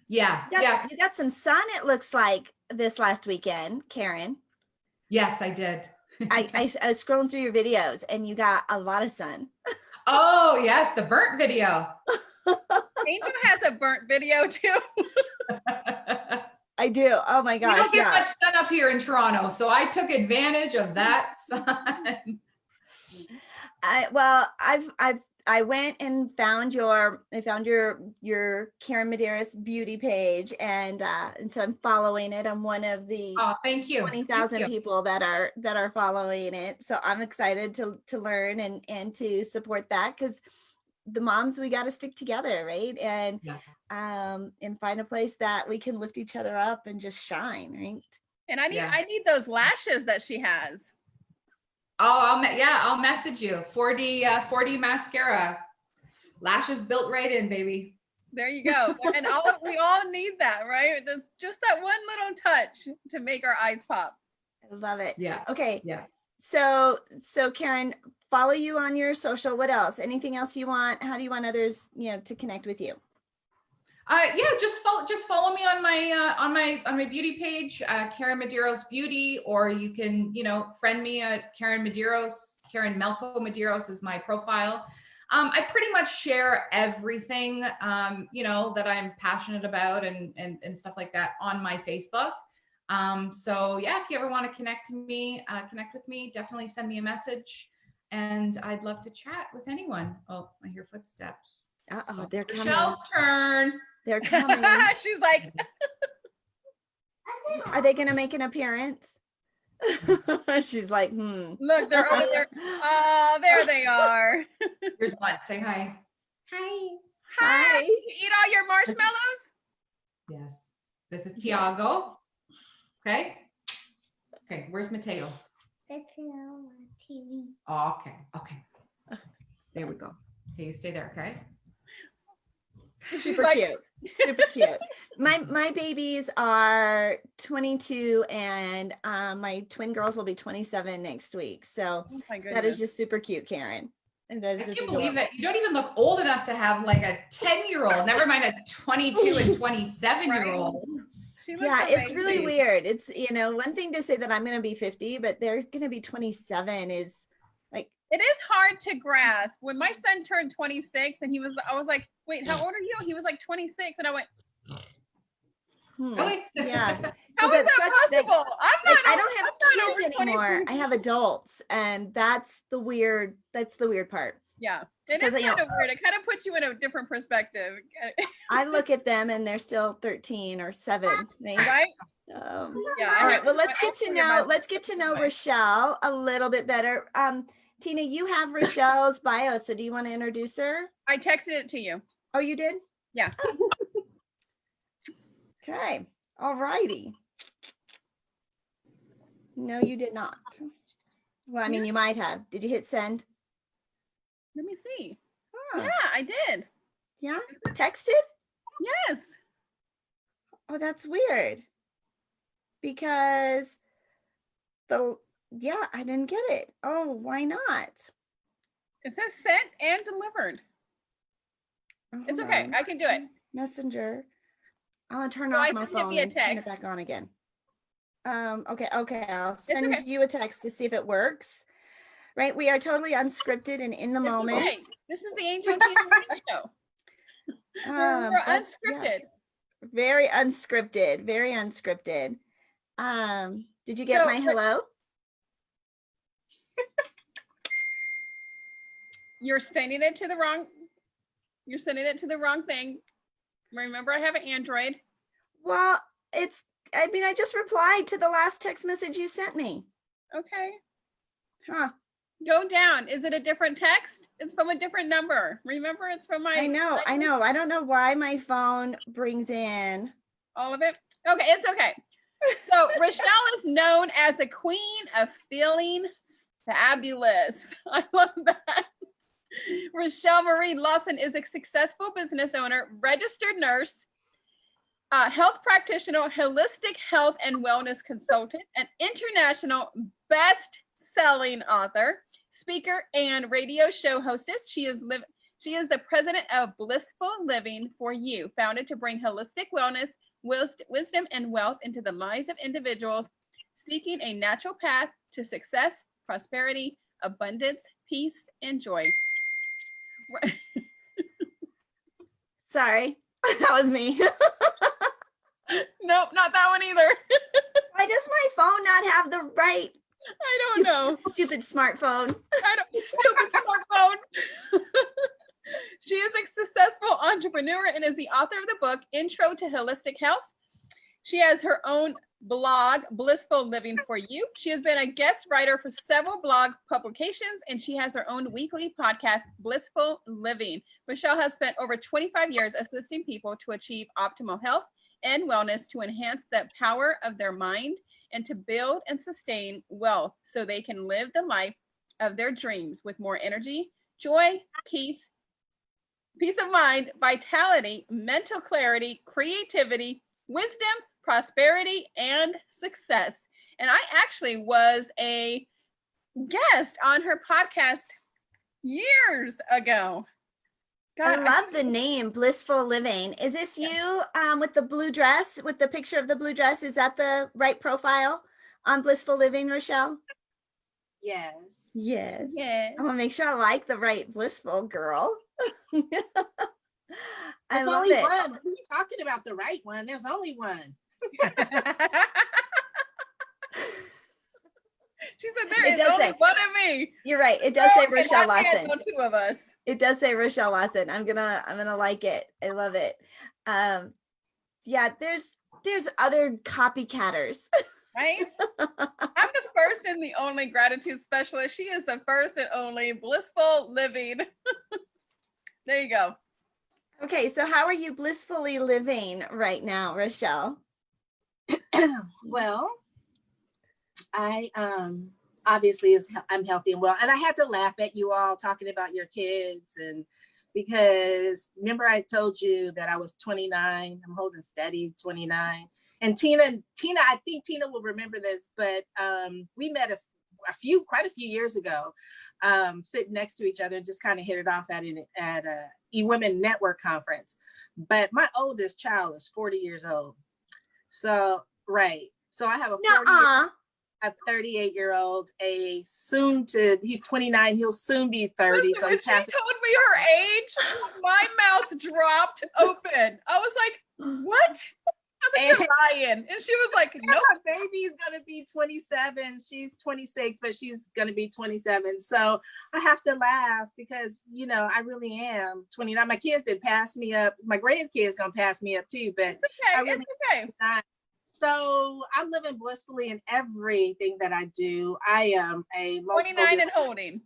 Yeah. you got some sun, it looks like, this last weekend, Karyn. Yes, I did. I was scrolling through your videos, and you got a lot of sun. Oh yes, the burnt video. Angel has a burnt video too. I do. Oh my gosh. We don't get much sun up here in Toronto, so I took advantage of that sun. I went and found your Karyn Medeiros beauty page, and so I'm following it. I'm one of the thank you 20,000 people that are following it. So I'm excited to learn and to support that, because the moms, we got to stick together, right? And find a place that we can lift each other up and just shine, right? And I need those lashes that she has. Oh, I'll message you. 4D mascara, lashes built right in, baby. There you go. And we all need that, right? Just that one little touch to make our eyes pop. I love it. Yeah. Okay. Yeah. So Karyn, follow you on your social. What else? Anything else you want? How do you want others, to connect with you? Just follow me on my beauty page, Karyn Medeiros Beauty, or you can, friend me at Karyn Medeiros. Karyn Melko Medeiros is my profile. I pretty much share everything, that I'm passionate about and stuff like that on my Facebook. So yeah, if you ever want to connect with me, definitely send me a message, and I'd love to chat with anyone. Oh, I hear footsteps. Uh-oh, they're coming. Rochelle's turn. They're coming. She's like, are they going to make an appearance? She's like, Look, they're over there. There they are. Here's one. Say hi. Hi. You eat all your marshmallows? Yes. This is Tiago. Okay. Okay, where's Mateo? That's on TV. Oh, okay. There we go. Okay, you stay there, okay? Super cute. Super cute. My babies are 22 and my twin girls will be 27 next week. So Oh my that is goodness. just super cute, Karyn. And that I is just can't believe adorable. that you don't even look old enough to have like a 10-year-old, never mind a 22 and 27-year-old. She looks Yeah, it's really amazing. weird. It's, one thing to say that I'm going to be 50, but they're going to be 27 is like, It is hard to grasp. When my son turned 26 and I was like, wait, how old are you? He was like 26. And I went, Really? yeah. how 'Cause is it's that such- possible? I'm not, I don't have I'm not kids over anymore. 22. I have adults, and that's the weird part. Yeah, it 'Cause, is kind of weird. It kind of puts you in a different perspective. I look at them and they're still 13 or 7. Right? Right? Yeah. I All right. have- Well, let's I get to figured know myself know way. Rochele a little bit better. Tina, you have Rochele's bio, so do you want to introduce her? I texted it to you. Oh, you did? Yeah. Okay. All righty. No, you did not. Well, I mean, you might have. Did you hit send? Let me see. Huh. Yeah, I did. Yeah. Texted? Yes. Oh, that's weird. Because I didn't get it. Oh, why not? It says sent and delivered. Oh, It's hold okay. on. I can do it. Messenger. I'm gonna turn So I off my sent it phone via and turn it text. back on again. Okay. I'll send okay. you a text to see if it works. Right? We are totally unscripted and in the It's moment. okay. This is the Angel Tina Morning Show. We're That's- yeah, unscripted. very unscripted. Very unscripted. Did you get So, my hello? You're sending it to the wrong. You're sending it to the wrong thing. Remember, I have an Android. Well, I just replied to the last text message you sent me. Okay. Huh. Go down. Is it a different text? It's from a different number. Remember, it's from my. I know. I don't know why my phone brings in. All of it. Okay, it's okay. So Rochele is known as the queen of feeling fabulous. I love that. Rochele Marie Lawson is a successful business owner, registered nurse, health practitioner, holistic health and wellness consultant, an international best-selling author, speaker, and radio show hostess. She is the president of Blissful Living for You, founded to bring holistic wellness, wisdom, and wealth into the lives of individuals seeking a natural path to success, prosperity, abundance, peace, and joy. Sorry, that was me. Nope, not that one either. Why does my phone not have the right I don't know. stupid smartphone? Stupid smartphone. She is a successful entrepreneur and is the author of the book Intro to Holistic Health. She has her own blog, Blissful Living for You. She has been a guest writer for several blog publications, and she has her own weekly podcast, Blissful Living. Rochele has spent over 25 years assisting people to achieve optimal health and wellness, to enhance the power of their mind, and to build and sustain wealth so they can live the life of their dreams with more energy, joy, peace of mind, vitality, mental clarity, creativity, wisdom, prosperity, and success. And I actually was a guest on her podcast years ago. I love the name Blissful Living. Is this you with the blue dress, with the picture of the blue dress? Is that the right profile on Blissful Living, Rochele? Yes. Yes. Yes. I want to make sure I like the right Blissful girl. I There's love only it. one. Who are you talking about? The right one? There's only one. She said there It is does only say. one of me. You're right. It does say Okay, Rochele I can't Lawson. know two of us. It does say Rochele Lawson. I'm gonna like it. I love it. Yeah, there's other copycatters. Right? I'm the first and the only gratitude specialist. She is the first and only blissful living. There you go. Okay, so how are you blissfully living right now, Rochele? Well, I obviously I'm healthy and well, and I had to laugh at you all talking about your kids, and because remember I told you that I was 29. I'm holding steady 29. And Tina, I think Tina will remember this, but we met quite a few years ago, sitting next to each other, and just kind of hit it off at a E-Women Network conference. But my oldest child is 40 years old. So, right. So I have a 38-year-old, he's 29, he'll soon be 30. Listen, So when he's she passing. told me her age, my mouth dropped open. I was like, what? I was like, you're lying. And she was like, nope. Baby's gonna be 27. She's 26, but she's gonna be 27. So I have to laugh because I really am 29. My kids did pass me up. My grandkids gonna pass me up too, but It's okay. I really It's okay. not. So I'm living blissfully in everything that I do. I am a 29 and holding.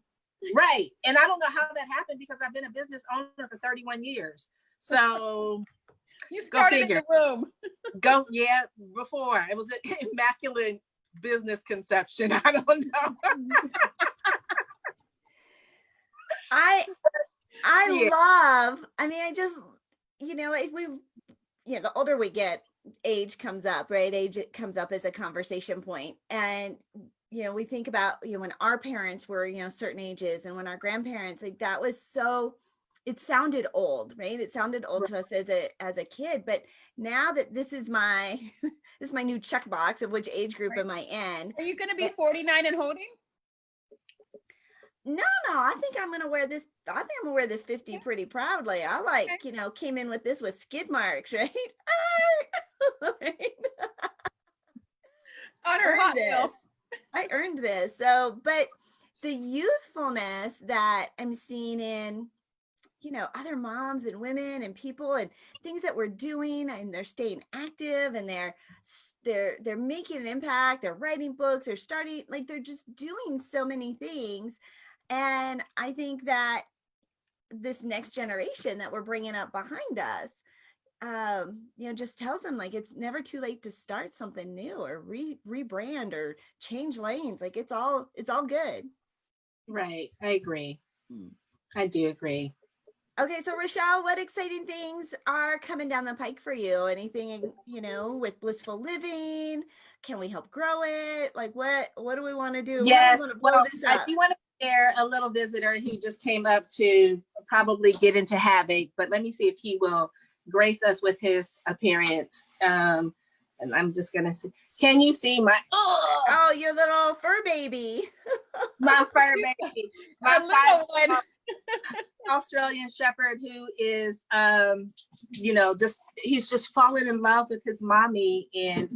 Right. And I don't know how that happened because I've been a business owner for 31 years. So you started in the room. Before it was an immaculate business conception. I don't know. The older we get, age comes up, right? Age comes up as a conversation point. And, we think about, when our parents were, certain ages, and when our grandparents, like that was it sounded old, right? It sounded old to us as a kid. But now that this is my new checkbox of which age group am I in. Are you going to be 49 and holding? No, I think I'm going to wear this. I think I'm going to wear this 50 pretty proudly. I came in with this with skid marks, right? On her hot wheels. I earned this. So, but the youthfulness that I'm seeing in, other moms and women and people and things that we're doing, and they're staying active, and they're making an impact. They're writing books, they're starting, they're just doing so many things. And I think that this next generation that we're bringing up behind us, just tells them it's never too late to start something new or rebrand or change lanes. It's all good. Right. I agree. I do agree. Okay. So Rochele, what exciting things are coming down the pike for you? Anything, with Blissful Living? Can we help grow it? What do we want to do? Yes. Well, I do want to share a little visitor who just came up to probably get into havoc, but let me see if he will grace us with his appearance. And I'm just gonna see. Can you see my your little fur baby? My fur baby. My little one. Australian Shepherd who is he's just fallen in love with his mommy and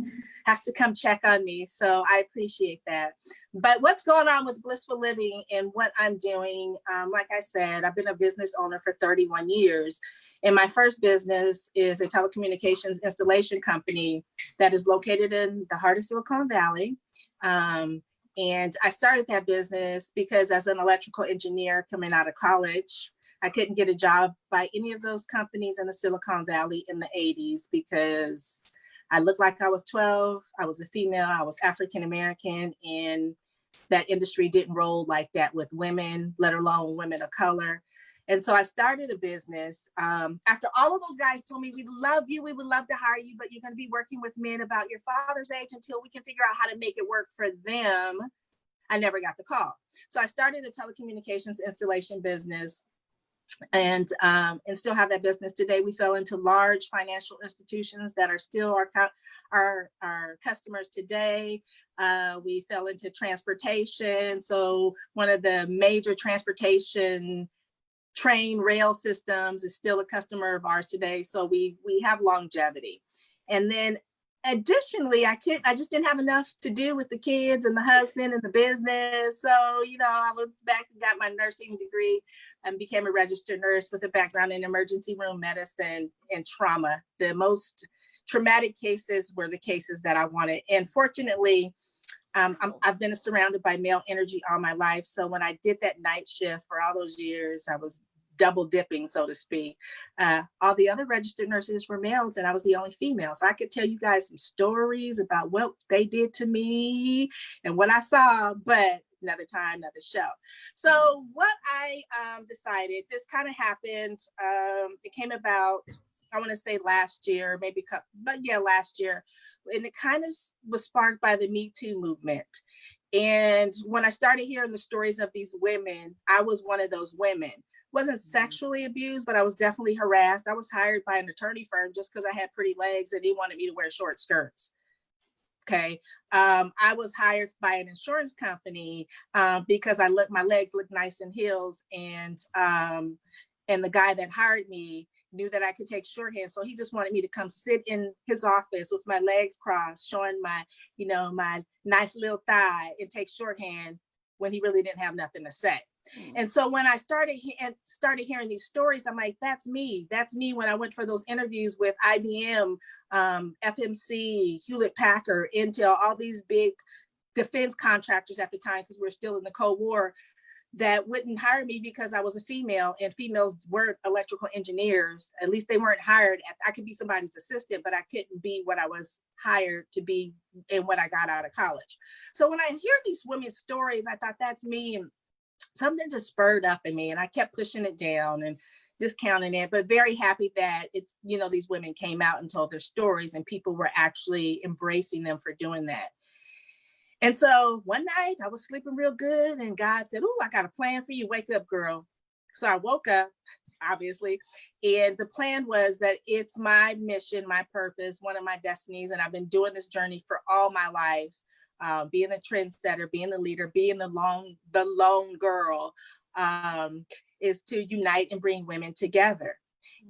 has to come check on me. So I appreciate that. But what's going on with Blissful Living and what I'm doing, like I said, I've been a business owner for 31 years. And my first business is a telecommunications installation company that is located in the heart of Silicon Valley. And I started that business because as an electrical engineer coming out of college, I couldn't get a job by any of those companies in the Silicon Valley in the 80s because I looked like I was 12. I was a female. I was African-American, and that industry didn't roll like that with women, let alone women of color. And so I started a business. After all of those guys told me, we love you, we would love to hire you, but you're going to be working with men about your father's age until we can figure out how to make it work for them, I never got the call. So I started a telecommunications installation business and still have that business today. We fell into large financial institutions that are still our customers today. We fell into transportation. So one of the major transportation train rail systems is still a customer of ours today. So we have longevity. And then additionally, I just didn't have enough to do with the kids and the husband and the business. So, I went back and got my nursing degree and became a registered nurse with a background in emergency room medicine and trauma. The most traumatic cases were the cases that I wanted. And fortunately, I've been surrounded by male energy all my life. So when I did that night shift for all those years, I was double dipping, so to speak. All the other registered nurses were males and I was the only female. So I could tell you guys some stories about what they did to me and what I saw, but another time, another show. So what I decided, this kind of happened, it came about, I want to say last year, maybe, but yeah, last year. And it kind of was sparked by the Me Too movement. And when I started hearing the stories of these women, I was one of those women. Wasn't sexually abused, but I was definitely harassed. I was hired by an attorney firm just because I had pretty legs and they wanted me to wear short skirts. Okay. I was hired by an insurance company because my legs looked nice in heels, and the guy that hired me knew that I could take shorthand. So he just wanted me to come sit in his office with my legs crossed, showing my, my nice little thigh, and take shorthand when he really didn't have nothing to say. And so when I started hearing these stories, I'm like, that's me. That's me when I went for those interviews with IBM, FMC, Hewlett Packard, Intel, all these big defense contractors at the time, because we're still in the Cold War, that wouldn't hire me because I was a female, and females weren't electrical engineers. At least they weren't hired. I could be somebody's assistant, but I couldn't be what I was hired to be and what I got out of college. So when I hear these women's stories, I thought, that's me. And something just spurred up in me, and I kept pushing it down and discounting it, but very happy that it's, these women came out and told their stories, and people were actually embracing them for doing that. And so one night I was sleeping real good, and God said, "Oh, I got a plan for you. Wake up, girl." So I woke up, obviously, and the plan was that it's my mission, my purpose, one of my destinies, and I've been doing this journey for all my life, being the trendsetter, being the leader, being the lone girl, is to unite and bring women together.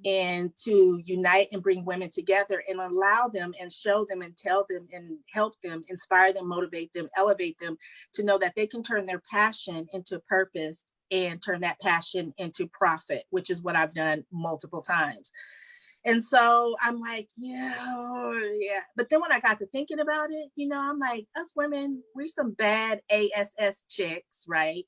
And to unite and bring women together and allow them and show them and tell them and help them, inspire them, motivate them, elevate them to know that they can turn their passion into purpose and turn that passion into profit, which is what I've done multiple times. And so I'm like, yeah. But then when I got to thinking about it, I'm like, us women, we're some bad ASS chicks, right?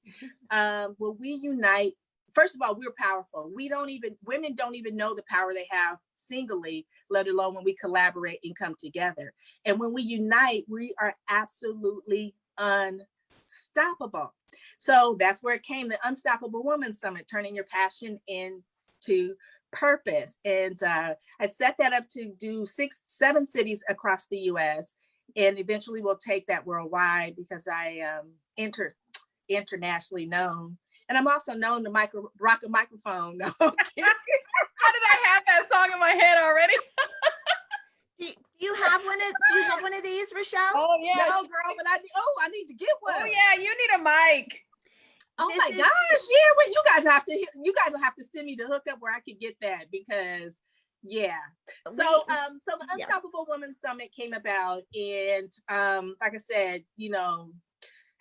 Will we unite? First of all, we're powerful. Women don't even know the power they have singly, let alone when we collaborate and come together. And when we unite, we are absolutely unstoppable. So that's where it came, the Unstoppable Woman Summit, turning your passion into purpose. And I set that up to do 7 cities across the US. And eventually we'll take that worldwide, because I internationally known. And I'm also known to rock a microphone. No, How did I have that song in my head already? Do you have one of these, Rochele? Oh yeah, no, girl, but I need to get one. Oh yeah, you need a mic. Oh This my is- gosh, yeah. Well, you guys will have to send me the hookup where I could get that, because yeah. So the Unstoppable Women Summit came about, and like I said,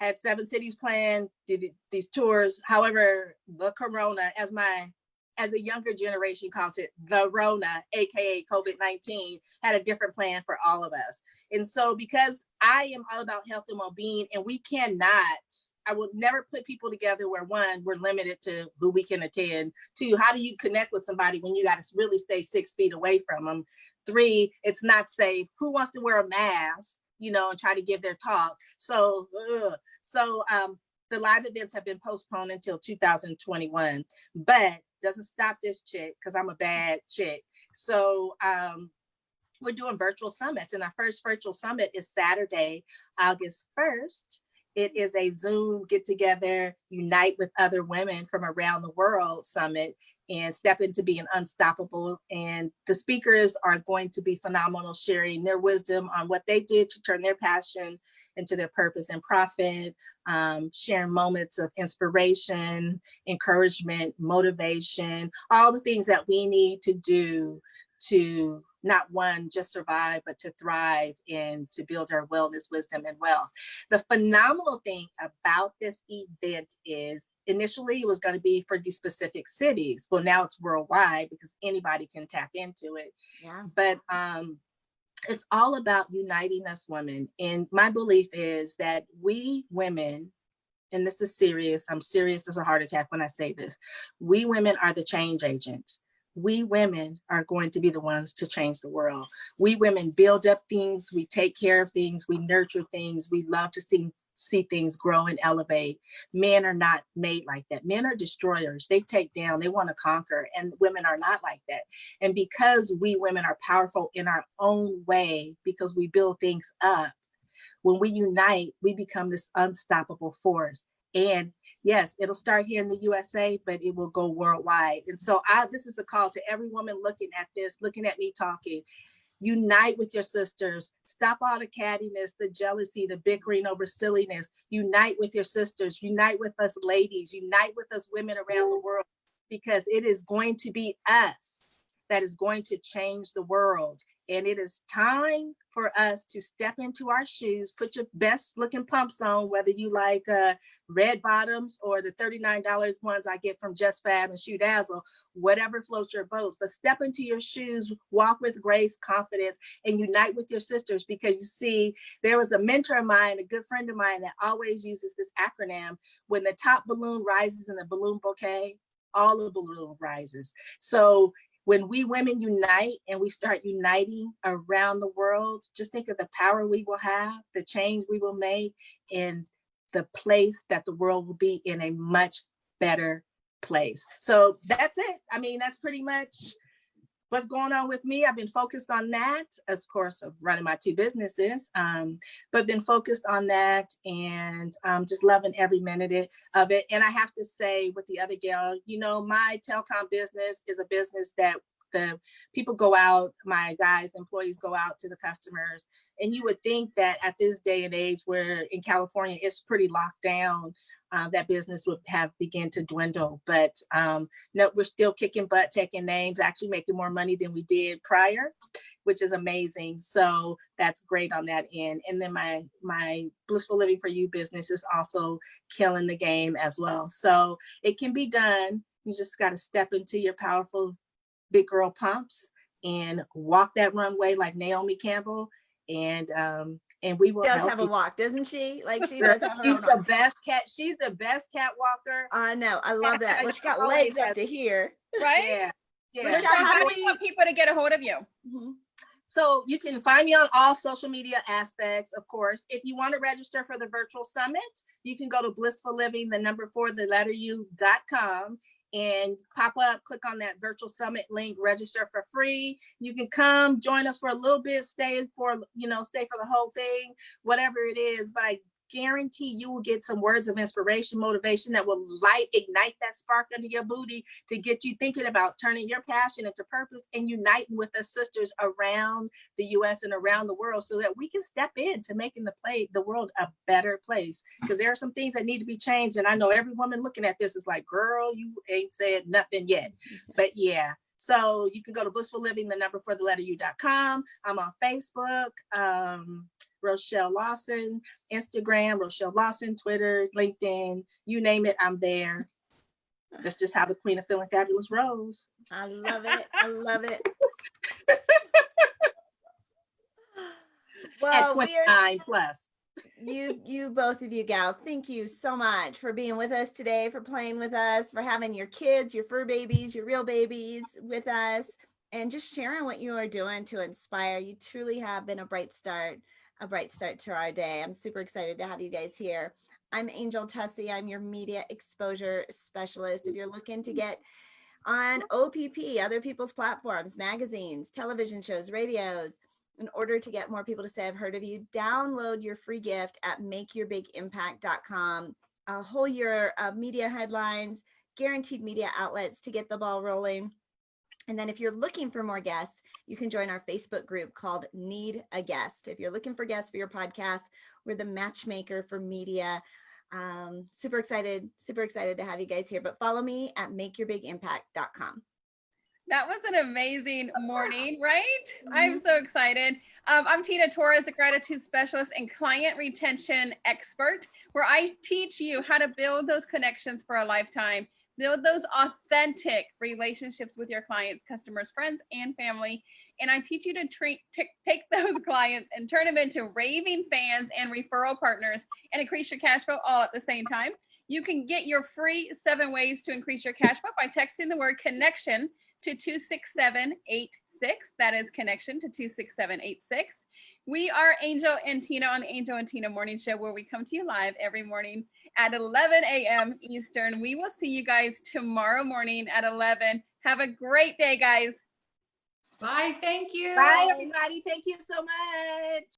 had 7 cities planned, did these tours. However, the Corona, as a younger generation calls it, the Rona, aka COVID-19, had a different plan for all of us. And so, because I am all about health and well-being, and I will never put people together where, 1, we're limited to who we can attend. 2, how do you connect with somebody when you got to really stay 6 feet away from them? 3, it's not safe. Who wants to wear a mask, and try to give their talk? So the live events have been postponed until 2021, but doesn't stop this chick, because I'm a bad chick. So we're doing virtual summits, and our first virtual summit is Saturday, August 1st. It is a Zoom get together, unite with other women from around the world summit, and step into being unstoppable. And the speakers are going to be phenomenal, sharing their wisdom on what they did to turn their passion into their purpose and profit, sharing moments of inspiration, encouragement, motivation, all the things that we need to do to not just survive, but to thrive and to build our wellness, wisdom, and wealth. The phenomenal thing about this event is, initially it was going to be for these specific cities. Well, now it's worldwide, because anybody can tap into it. Yeah. But it's all about uniting us women. And my belief is that we women and this is serious, I'm serious as a heart attack when I say this, we women are the change agents. We women are going to be the ones to change the world. We women build up things, we take care of things, we nurture things, we love to see things grow and elevate. Men are not made like that. Men are destroyers. They take down, they want to conquer, and women are not like that. And because we women are powerful in our own way, because we build things up, when we unite, we become this unstoppable force. And yes, it'll start here in the USA, but it will go worldwide. And so this is a call to every woman looking at this, looking at me talking. Unite with your sisters. Stop all the cattiness, the jealousy, the bickering over silliness. Unite with your sisters. Unite with us ladies. Unite with us women around the world, because it is going to be us that is going to change the world. And it is time for us to step into our shoes, put your best looking pumps on, whether you like red bottoms or the $39 ones I get from Just Fab and Shoe Dazzle, whatever floats your boats. But step into your shoes, walk with grace, confidence, and unite with your sisters. Because you see, there was a mentor of mine, a good friend of mine, that always uses this acronym: when the top balloon rises in the balloon bouquet, all of the balloon rises. So when we women unite and we start uniting around the world, just think of the power we will have, the change we will make, and the place that the world will be in a much better place. So that's it. I mean, that's pretty much what's going on with me. I've been focused on that, of course, of running my 2 businesses, but been focused on that, and just loving every minute of it. And I have to say, with the other gal, you know, my telecom business is a business that the people go out, my guys, employees go out to the customers. And you would think that at this day and age, where in California it's pretty locked down, that business would have begun to dwindle. But no, we're still kicking butt, taking names, actually making more money than we did prior, which is amazing. So that's great on that end. And then my Blissful Living for You business is also killing the game as well. So it can be done. You just got to step into your powerful big girl pumps and walk that runway like Naomi Campbell, and we will Does help have a you. walk, doesn't she? Like she does have her She's own the walk. best cat. She's the best cat walker. I know. I love that. Well, she got Always legs up has. to here. Right? Yeah. Yeah. Rochele, Rochele, how how do do you we- want people to get a hold of you? Mhm. So you can find me on all social media aspects, of course. If you want to register for the virtual summit, you can go to blissfulliving.com and pop up, click on that virtual summit link, register for free. You can come join us for a little bit, stay for the whole thing, whatever it is. But I guarantee you will get some words of inspiration, motivation that will ignite that spark under your booty to get you thinking about turning your passion into purpose and uniting with us sisters around the US and around the world, so that we can step into making the world a better place. Because there are some things that need to be changed. And I know every woman looking at this is like, girl, you ain't said nothing yet. But yeah. So you can go to blissfulliving.com. I'm on Facebook, Rochele Lawson, Instagram, Rochele Lawson, Twitter, LinkedIn, you name it, I'm there. That's just how the Queen of Feeling Fabulous rolls. I love it. I love it. At Well, we 29 are plus. you both of you gals, thank you so much for being with us today, for playing with us, for having your kids, your fur babies, your real babies with us, and just sharing what you are doing to inspire. You truly have been a bright start to our day. I'm super excited to have you guys here. I'm Angel Tuccy. I'm your media exposure specialist. If you're looking to get on OPP, other people's platforms, magazines, television shows, radios, in order to get more people to say I've heard of you, download your free gift at makeyourbigimpact.com. A whole year of media headlines, guaranteed media outlets to get the ball rolling. And then if you're looking for more guests, you can join our Facebook group called Need a Guest. If you're looking for guests for your podcast, we're the matchmaker for media. Super excited to have you guys here. But follow me at makeyourbigimpact.com. That was an amazing morning, right? I'm so excited. I'm Tina Torres, the gratitude specialist and client retention expert, where I teach you how to build those connections for a lifetime, build those authentic relationships with your clients, customers, friends, and family. and I teach you to take those clients and turn them into raving fans and referral partners and increase your cash flow all at the same time. You can get your free 7 ways to increase your cash flow by texting the word connection to 26786. That is connection to 26786. We are Angel and Tina on the Angel and Tina Morning Show, where we come to you live every morning at 11 a.m. Eastern. We will see you guys tomorrow morning at 11. Have a great day, guys. Bye. Thank you. Bye, everybody. Thank you so much.